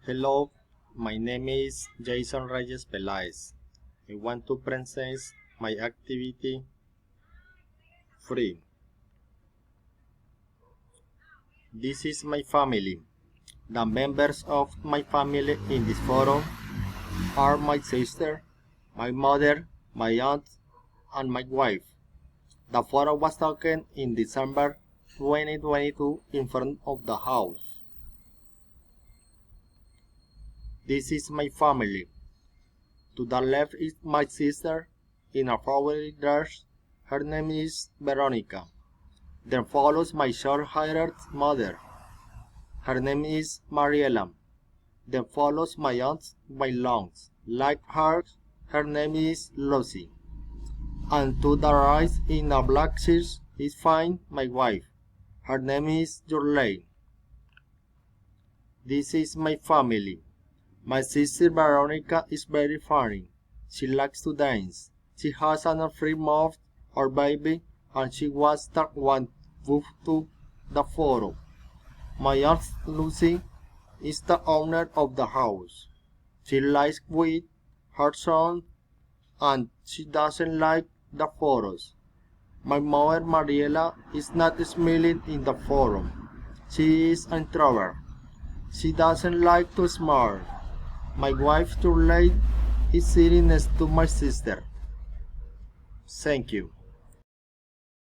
Hello, my name is Jason Reyes Pelaez. I want to present my activity 3. This is my family. The members of my family in this photo are my sister, my mother, my aunt, and my wife. The photo was taken in December 2022 in front of the house. This is my family. To the left is my sister in a flowery dress. Her name is Veronica. Then follows my short-haired mother. Her name is Mariela. Then follows my aunt by longs. Like her, her name is Lucy. And to the right in a black shirt is find my wife. Her name is Jurley. This is my family. My sister Veronica is very funny. She likes to dance. She has an free mouth or baby, and she was the one who took the photo. My aunt Lucy is the owner of the house. She lives with her son, and she doesn't like the photos. My mother Mariela is not smiling in the photo. She is an introvert. She doesn't like to smile. My wife Turley is sitting next to my sister. Thank you.